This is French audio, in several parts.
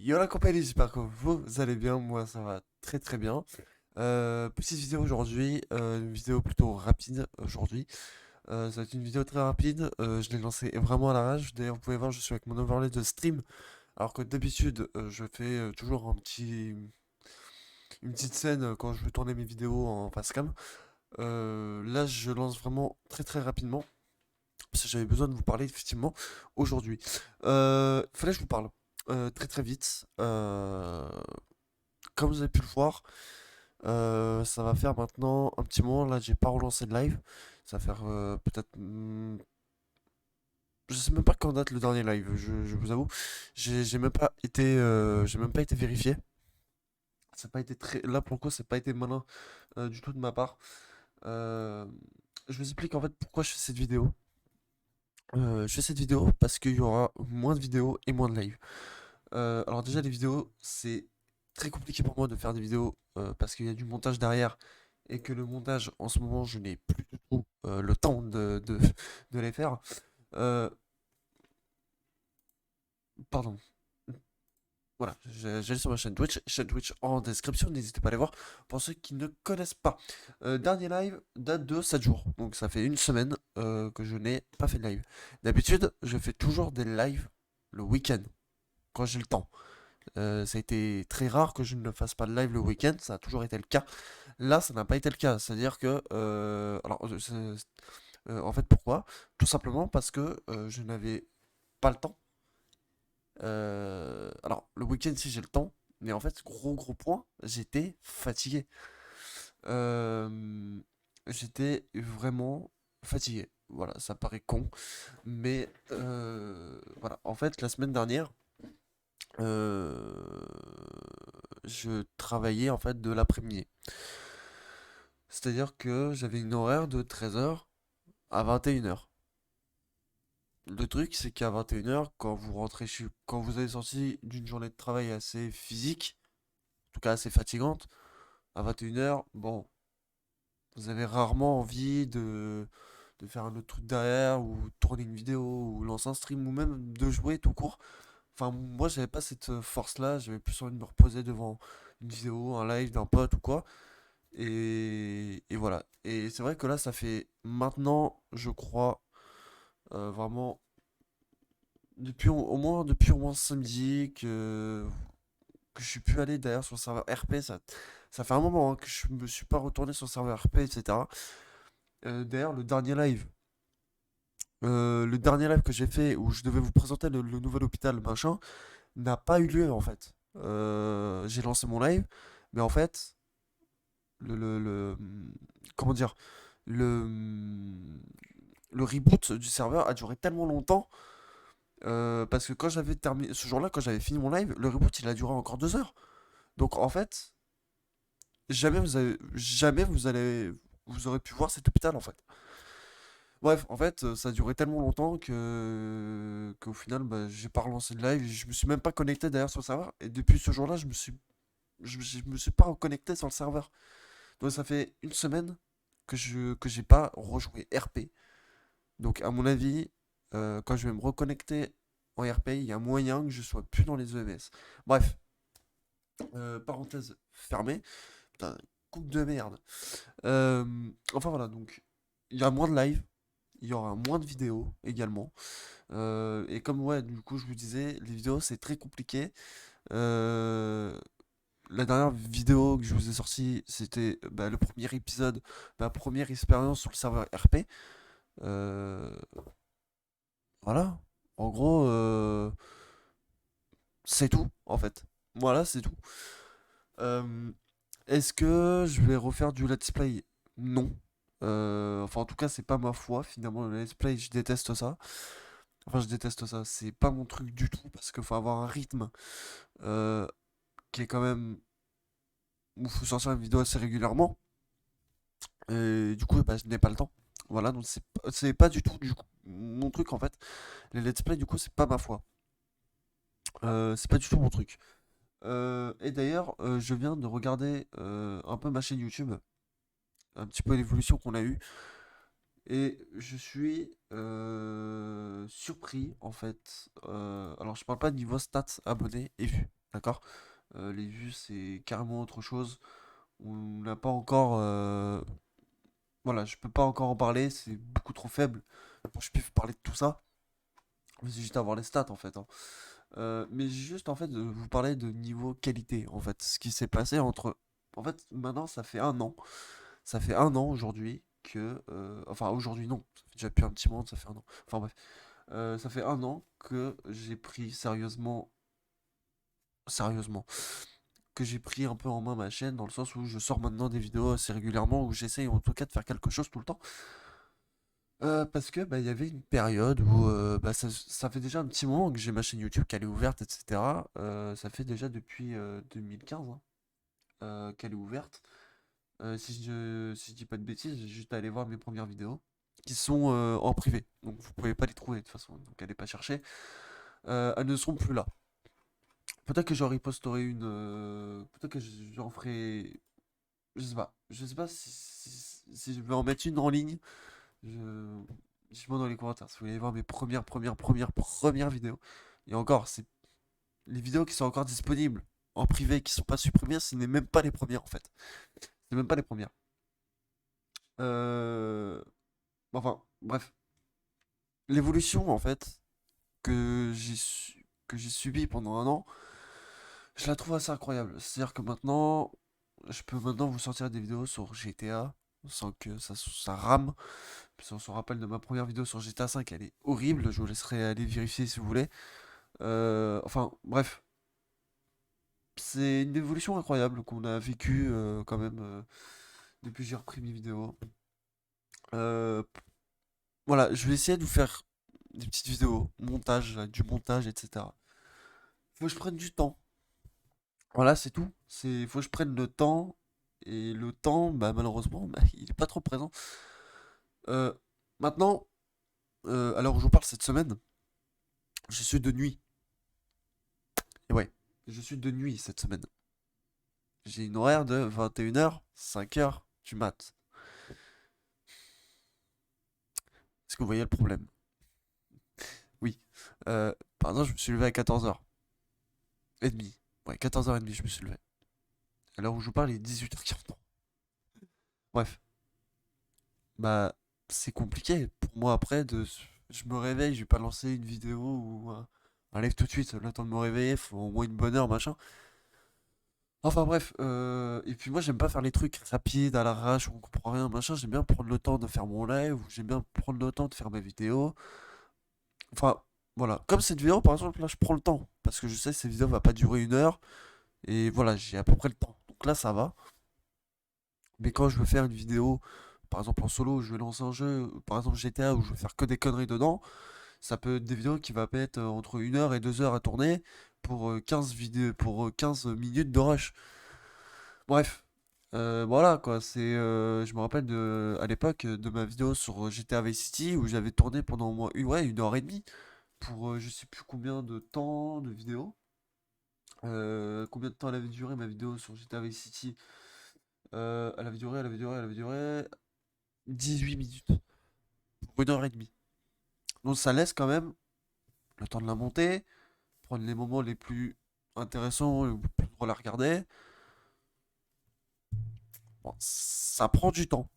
Yo la compagnie, j'espère que vous allez bien, moi ça va très très bien. Petite vidéo aujourd'hui, une vidéo plutôt rapide aujourd'hui. Ça va être une vidéo très rapide, je l'ai lancée vraiment à l'arrache. D'ailleurs vous pouvez voir je suis avec mon overlay de stream, alors que d'habitude je fais toujours une petite scène quand je veux tourner mes vidéos en face cam. Là je lance vraiment très très rapidement, parce que j'avais besoin de vous parler effectivement aujourd'hui. Fallait que je vous parle très très vite. Comme vous avez pu le voir, ça va faire maintenant un petit moment, là j'ai pas relancé de live. Ça va faire peut-être... je sais même pas quand date le dernier live, je vous avoue. J'ai même pas été vérifié. Ça n'a pas été très... Là pour le coup, ça n'a pas été malin du tout de ma part. Euh, je vous explique en fait pourquoi je fais cette vidéo. Je fais cette vidéo parce qu'il y aura moins de vidéos et moins de live. Alors déjà les vidéos, c'est très compliqué pour moi de faire des vidéos parce qu'il y a du montage derrière et que le montage en ce moment je n'ai plus du tout le temps de les faire. Euh, pardon. Voilà, j'allais sur ma chaîne Twitch en description, n'hésitez pas à aller voir pour ceux qui ne connaissent pas. Dernier live date de 7 jours, donc ça fait une semaine que je n'ai pas fait de live. D'habitude, je fais toujours des lives le week-end, quand j'ai le temps. Ça a été très rare que je ne fasse pas de live le week-end, ça a toujours été le cas. Là, ça n'a pas été le cas, c'est-à-dire que... en fait, pourquoi? Tout simplement parce que je n'avais pas le temps. Alors, le week-end, si j'ai le temps, mais en fait, gros point, j'étais fatigué. Euh, J'étais vraiment fatigué. Voilà, ça paraît con, mais voilà. En fait, la semaine dernière, euh, je travaillais en fait de l'après-midi. C'est-à-dire que j'avais une horaire de 13 heures à 21 heures. Le truc, c'est qu'à 21 heures, quand vous avez sorti d'une journée de travail assez physique, en tout cas assez fatigante, à 21 heures, bon, vous avez rarement envie de faire un autre truc derrière, ou tourner une vidéo, ou lancer un stream, ou même de jouer tout court. Enfin, moi, j'avais pas cette force-là, j'avais plus envie de me reposer devant une vidéo, un live d'un pote ou quoi. Et voilà. Et c'est vrai que là, ça fait maintenant, je crois, vraiment, depuis au moins samedi que je suis plus allé d'ailleurs sur le serveur RP. Ça fait un moment hein, que je me suis pas retourné sur le serveur RP, etc. D'ailleurs, le dernier live que j'ai fait où je devais vous présenter le nouvel hôpital, machin, n'a pas eu lieu en fait. J'ai lancé mon live, mais en fait, comment dire, le, le reboot du serveur a duré tellement longtemps parce que quand j'avais terminé ce jour-là, quand j'avais fini mon live, le reboot il a duré encore 2 heures. Donc en fait, vous aurez pu voir cet hôpital en fait. Bref, en fait, ça a duré tellement longtemps qu'au final, bah, j'ai pas relancé de live. Je me suis même pas connecté d'ailleurs sur le serveur. Et depuis ce jour-là, je me suis pas reconnecté sur le serveur. Donc ça fait une semaine que j'ai pas rejoué RP. Donc à mon avis, quand je vais me reconnecter en RP, il y a moyen que je sois plus dans les EMS. Bref, parenthèse fermée. Putain, coupe de merde. Euh, enfin voilà, donc il y a moins de live, il y aura moins de vidéos également. Et comme ouais, du coup je vous disais, les vidéos c'est très compliqué. Euh, la dernière vidéo que je vous ai sortie, c'était bah, le premier épisode, ma première expérience sur le serveur RP. Euh, voilà, en gros, c'est tout en fait. Voilà, c'est tout. Euh, Est-ce que je vais refaire du let's play? Non. Enfin, en tout cas, c'est pas ma foi. Finalement, le let's play, je déteste ça. Enfin, je déteste ça. C'est pas mon truc du tout parce qu'il faut avoir un rythme euh, qui est quand même où il faut sortir une vidéo assez régulièrement. Et du coup, bah, je n'ai pas le temps. Voilà, donc c'est pas du tout mon truc en fait. Les let's play, du coup, c'est pas ma foi. C'est pas du tout mon truc. Et d'ailleurs, je viens de regarder un peu ma chaîne YouTube, un petit peu l'évolution qu'on a eue. Et je suis surpris en fait. Alors je parle pas de niveau stats abonnés et vues. d'accord? Les vues, c'est carrément autre chose. On n'a pas encore, voilà, je peux pas encore en parler, c'est beaucoup trop faible pour que je puisse parler de tout ça. Mais c'est juste avoir les stats en fait, hein. Mais juste en fait de vous parler de niveau qualité en fait, ce qui s'est passé entre, en fait maintenant ça fait un an aujourd'hui que, enfin aujourd'hui non, ça fait déjà plus un petit moment, ça fait un an. Enfin bref, ça fait un an que j'ai pris sérieusement, que j'ai pris un peu en main ma chaîne dans le sens où je sors maintenant des vidéos assez régulièrement, où j'essaye en tout cas de faire quelque chose tout le temps. Parce que, bah, il y avait une période où, bah, ça fait déjà un petit moment que j'ai ma chaîne YouTube qu'elle est ouverte, et cetera. Ça fait déjà depuis, 2015, hein, qu'elle est ouverte. Si je dis pas de bêtises, j'ai juste à aller voir mes premières vidéos qui sont, en privé. Donc vous pouvez pas les trouver de toute façon, donc allez pas chercher. Elles ne seront plus là. Peut-être que j'en reposterai une, peut-être que j'en ferai, je sais pas. Je sais pas si je vais en mettre une en ligne. Je... Dites-moi dans les commentaires si vous voulez voir mes premières vidéos. Et encore, c'est les vidéos qui sont encore disponibles en privé, qui sont pas supprimées, ce n'est même pas les premières en fait. C'est même pas les premières. Euh... Enfin, bref. L'évolution en fait que j'ai subie pendant un an, je la trouve assez incroyable. C'est-à-dire que maintenant, je peux maintenant vous sortir des vidéos sur GTA sans que ça rame. Si on se rappelle de ma première vidéo sur GTA 5, elle est horrible. Je vous laisserai aller vérifier si vous voulez. Enfin, bref, c'est une évolution incroyable qu'on a vécue quand même depuis que j'ai repris mes vidéos. Euh, voilà, je vais essayer de vous faire des petites vidéos, montage, du montage, etc. Faut que je prenne du temps. Voilà, c'est tout. Faut que je prenne le temps. Et le temps, bah, malheureusement, bah, il est pas trop présent. Euh, Maintenant, à l'heure où je vous parle cette semaine, je suis de nuit. Et ouais, je suis de nuit cette semaine. J'ai une horaire de 21h, 5h du mat. Est-ce que vous voyez le problème? Oui. Pardon, je me suis levé à 14h30. Ouais, 14h30, je me suis levé. À l'heure où je vous parle, il est 18h43. Bref, bah, c'est compliqué pour moi après de. Je me réveille, je vais pas lancer une vidéo ou un live tout de suite. Le temps de me réveiller, faut au moins une bonne heure, machin. Enfin bref, et puis moi j'aime pas faire les trucs rapides à l'arrache où on comprend rien, machin. J'aime bien prendre le temps de faire mon live, ou j'aime bien prendre le temps de faire mes vidéos. Enfin, voilà. Comme cette vidéo, par exemple, là, je prends le temps. Parce que je sais que cette vidéo va pas durer une heure. Et voilà, j'ai à peu près le temps. Donc là, ça va. Mais quand je veux faire une vidéo, par exemple en solo, où je vais lancer un jeu, par exemple GTA, où je vais faire que des conneries dedans, ça peut être des vidéos qui va être entre 1 heure et 2 heures à tourner pour 15 vidéos, pour 15 minutes de rush. Bref. Voilà quoi, je me rappelle à l'époque de ma vidéo sur GTA Vice City où j'avais tourné pendant au moins ouais, 1 heure et demie pour je sais plus combien de temps de vidéo. Combien de temps elle avait duré ma vidéo sur GTA Vice City? Elle avait duré 18 minutes. Pour 1 heure et demie. Donc ça laisse quand même le temps de la monter, prendre les moments les plus intéressants, les plus drôles à regarder. Bon, ça prend du temps.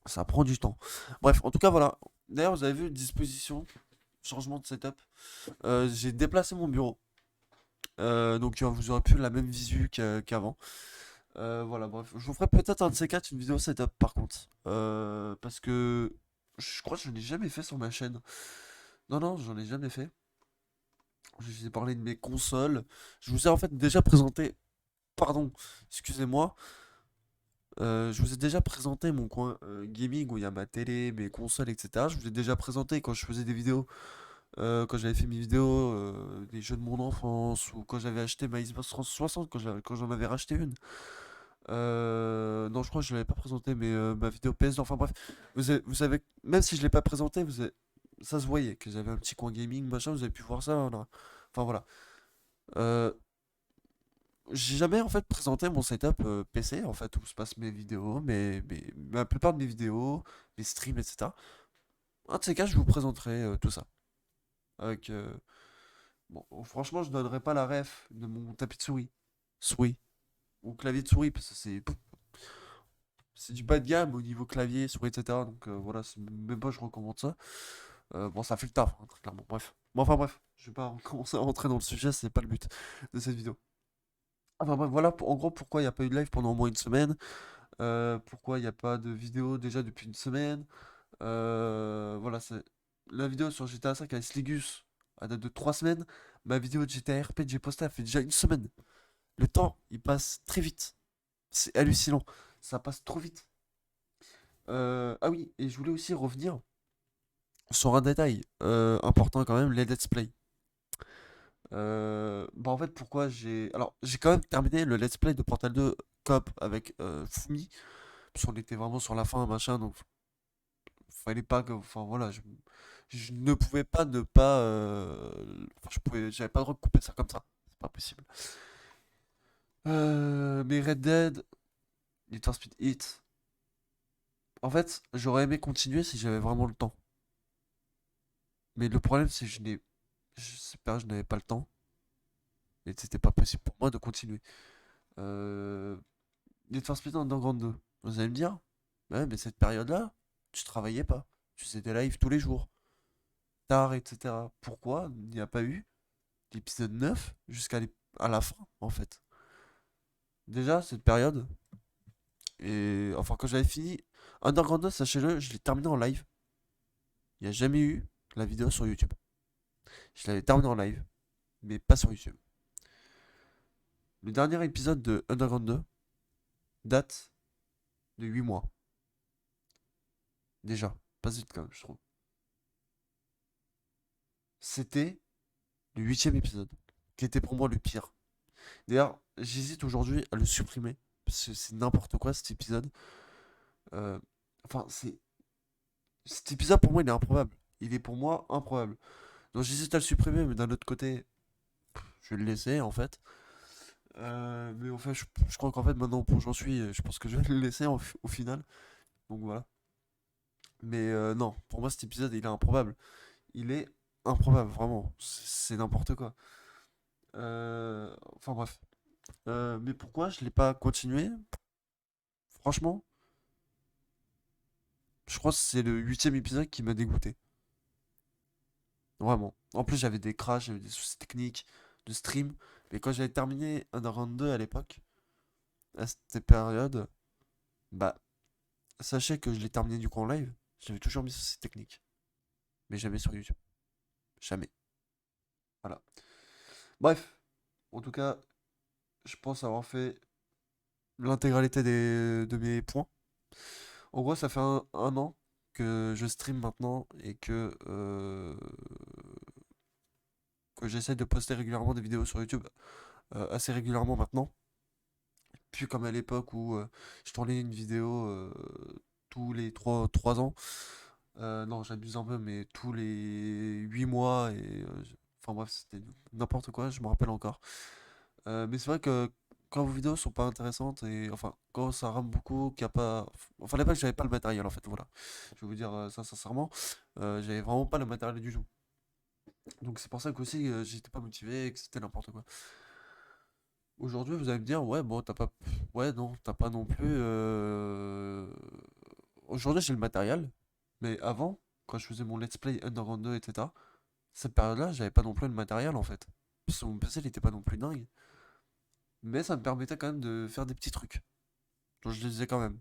Ça prend du temps. Bref, en tout cas, voilà. D'ailleurs, vous avez vu, disposition, changement de setup. J'ai déplacé mon bureau. Donc vous aurez plus la même visu qu'avant. Voilà, bref. Je vous ferai peut-être un de ces quatre une vidéo setup par contre. Parce que je crois que je n'ai jamais fait sur ma chaîne. Non, non, j'en ai jamais fait. Je vous ai parlé de mes consoles. Je vous ai en fait déjà présenté. Pardon, excusez-moi. Je vous ai déjà présenté mon coin gaming où il y a ma télé, mes consoles, etc. Je vous ai déjà présenté quand je faisais des vidéos, quand j'avais fait mes vidéos, des jeux de mon enfance, ou quand j'avais acheté ma Xbox 360, quand j'en avais racheté une. Non, je crois que je l'avais pas présenté, mais ma vidéo PS2, enfin bref, vous savez, même si je l'ai pas présenté, ça se voyait que j'avais un petit coin gaming, machin, vous avez pu voir ça, là. Enfin voilà. Euh, j'ai jamais en fait présenté mon setup PC, en fait, où se passent mes vidéos, la plupart de mes vidéos, mes streams, etc. Un de ces cas, je vous présenterai tout ça. Avec Bon, franchement, je donnerais pas la ref de mon tapis de souris. Souris. Ou clavier de souris, parce que c'est du bas de gamme au niveau clavier, souris, etc. Donc voilà, même pas je recommande ça. Bon, ça fait le taf, hein, très clairement. Bref. Bon, enfin bref, je vais pas commencer à rentrer dans le sujet, c'est pas le but de cette vidéo. Enfin bref, voilà en gros pourquoi il n'y a pas eu de live pendant au moins une semaine. Pourquoi il n'y a pas de vidéo déjà depuis une semaine. Voilà, c'est la vidéo sur GTA 5 avec Sligus, elle date de 3 semaines. Ma vidéo de GTA RP que j'ai postée, elle fait déjà une semaine. Le temps, il passe très vite. C'est hallucinant. Ça passe trop vite. Ah oui, et je voulais aussi revenir sur un détail important quand même, les let's play. Bah en fait, pourquoi j'ai... Alors, j'ai quand même terminé le let's play de Portal 2 Cop avec Fumi, parce qu'on était vraiment sur la fin, machin, donc fallait pas que... Enfin voilà, je ne pouvais pas ne pas... Enfin, j'avais pas le droit de couper ça comme ça. C'est pas possible. Mais Red Dead, Need for Speed Heat... En fait, j'aurais aimé continuer si j'avais vraiment le temps. Mais le problème, c'est que je sais pas, je n'avais pas le temps. Et c'était pas possible pour moi de continuer. Euh... Need for Speed Underground 2. Vous allez me dire, ouais, mais cette période-là, tu travaillais pas. Tu faisais des lives tous les jours, tard, etc. Pourquoi il n'y a pas eu l'épisode 9 à la fin, en fait? Déjà, cette période, et enfin, quand j'avais fini Underground 2, sachez-le, je l'ai terminé en live. Il n'y a jamais eu la vidéo sur YouTube. Je l'avais terminé en live, mais pas sur YouTube. Le dernier épisode de Underground 2 date de 8 mois. Déjà, pas vite quand même, je trouve. C'était le huitième épisode, qui était pour moi le pire. D'ailleurs, j'hésite aujourd'hui à le supprimer, parce que c'est n'importe quoi cet épisode. Euh, Enfin, cet épisode pour moi il est improbable. Il est pour moi improbable. Donc j'hésite à le supprimer, mais d'un autre côté, je vais le laisser en fait. Mais en fait, je crois qu'en fait maintenant pour où j'en suis, je pense que je vais le laisser au final. Donc voilà. Mais non, pour moi cet épisode il est improbable. Il est improbable, vraiment. C'est n'importe quoi. Enfin bref. Mais pourquoi je l'ai pas continué? Franchement, je crois que c'est le huitième épisode qui m'a dégoûté. Vraiment. En plus, j'avais des crashs, j'avais des soucis techniques de stream. Mais quand j'avais terminé Underground 2 à l'époque, à cette période, bah, sachez que je l'ai terminé du coup en live. J'avais toujours mis soucis techniques. Mais jamais sur YouTube. Jamais. Voilà. Bref. En tout cas, je pense avoir fait l'intégralité de mes points. En gros, ça fait un an que je stream maintenant et que j'essaie de poster régulièrement des vidéos sur YouTube, assez régulièrement maintenant. Plus comme à l'époque où je tournais une vidéo tous les trois ans. Non, j'abuse un peu, mais tous les 8 mois. Enfin bref, c'était n'importe quoi, je me rappelle encore. Mais c'est vrai que quand vos vidéos sont pas intéressantes et enfin quand ça rame beaucoup, qu'il y a pas. Enfin à l'époque j'avais pas le matériel en fait, voilà. Je vais vous dire ça sincèrement, j'avais vraiment pas le matériel du tout. Donc c'est pour ça qu'aussi j'étais pas motivé et que c'était n'importe quoi. Aujourd'hui, vous allez me dire, ouais, bon, t'as pas. Ouais, non, t'as pas non plus. Aujourd'hui, j'ai le matériel, mais avant, quand je faisais mon let's play Underground 2, etc., cette période-là, j'avais pas non plus le matériel en fait. Parce que mon PC, il était pas non plus dingue. Mais ça me permettait quand même de faire des petits trucs. Donc je les faisais quand même.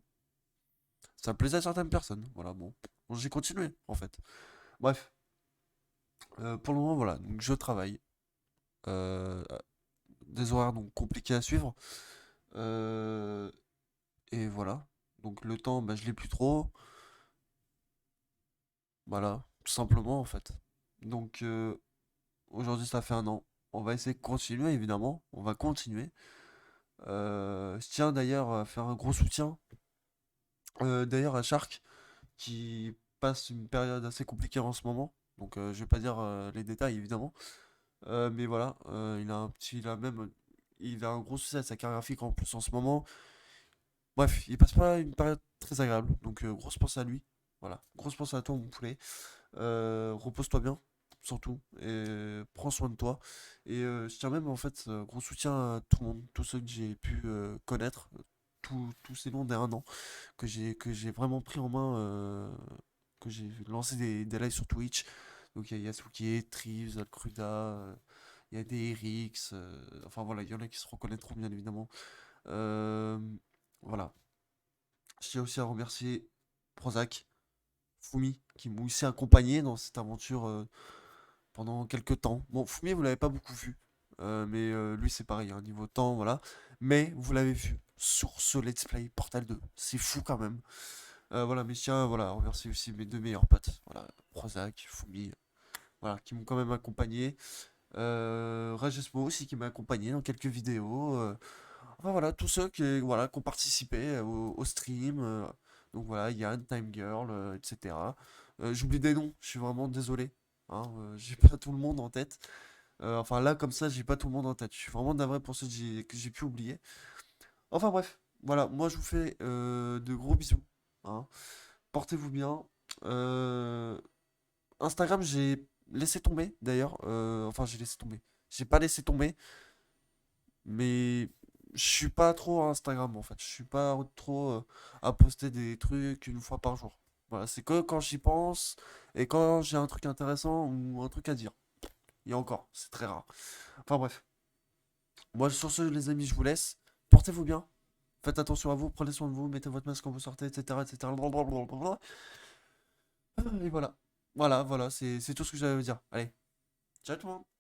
Ça plaisait à certaines personnes. Voilà, bon. Bon, j'ai continué, en fait. Bref, pour le moment, voilà. Donc je travaille. Euh, des horaires donc compliqués à suivre. Euh, et voilà. Donc le temps, bah, je l'ai plus trop. Voilà, tout simplement en fait. Donc aujourd'hui ça fait un an. On va essayer de continuer évidemment. On va continuer. Je tiens d'ailleurs à faire un gros soutien. D'ailleurs à Shark qui passe une période assez compliquée en ce moment. Donc je vais pas dire les détails évidemment. Mais voilà, il a un gros souci avec sa carrière graphique en plus en ce moment. Bref, il passe pas une période très agréable. Donc grosse pensée à lui. Voilà, grosse pensée à toi mon poulet. Repose-toi bien. surtout, et prends soin de toi. Et je tiens même, en fait, gros soutien à tout le monde, tous ceux que j'ai pu connaître, tous ces longs d'un an, que j'ai vraiment pris en main, que j'ai lancé des lives sur Twitch. Donc il y a Yasuke, Treves, Alcruda, il y a des RX, enfin voilà, il y en a qui se reconnaîtront bien évidemment. Euh, voilà. Je tiens aussi à remercier Prozac, Fumi, qui m'ont aussi accompagné dans cette aventure pendant quelques temps. Bon, Fumi, vous l'avez pas beaucoup vu, mais lui c'est pareil, hein, niveau temps, voilà. Mais vous l'avez vu sur ce Let's Play Portal 2. C'est fou quand même. Voilà, mais je tiens voilà, à remercier aussi mes deux meilleurs potes, voilà, Prozac, Fumi, voilà, qui m'ont quand même accompagné. Rajesmo aussi qui m'a accompagné dans quelques vidéos. Enfin voilà, tous ceux voilà, qui ont participé au stream. Donc voilà, Yann, Time Girl, etc. J'oublie des noms, je suis vraiment désolé, hein, j'ai pas tout le monde en tête. Enfin là, comme ça, j'ai pas tout le monde en tête. Je suis vraiment navré pour ceux que j'ai pu oublier. Enfin bref, voilà, moi je vous fais de gros bisous, hein. Portez-vous bien. Euh, Instagram, j'ai laissé tomber d'ailleurs. Enfin, j'ai laissé tomber. J'ai pas laissé tomber, mais je suis pas trop à Instagram en fait. Je suis pas trop à poster des trucs une fois par jour. Voilà, c'est que quand j'y pense et quand j'ai un truc intéressant ou un truc à dire. Et encore, c'est très rare. Enfin bref. Moi, sur ce, les amis, je vous laisse. Portez-vous bien. Faites attention à vous, prenez soin de vous, mettez votre masque quand vous sortez, etc., etc. Blablabla. Et voilà. Voilà, c'est tout ce que j'avais à vous dire. Allez, ciao tout le monde.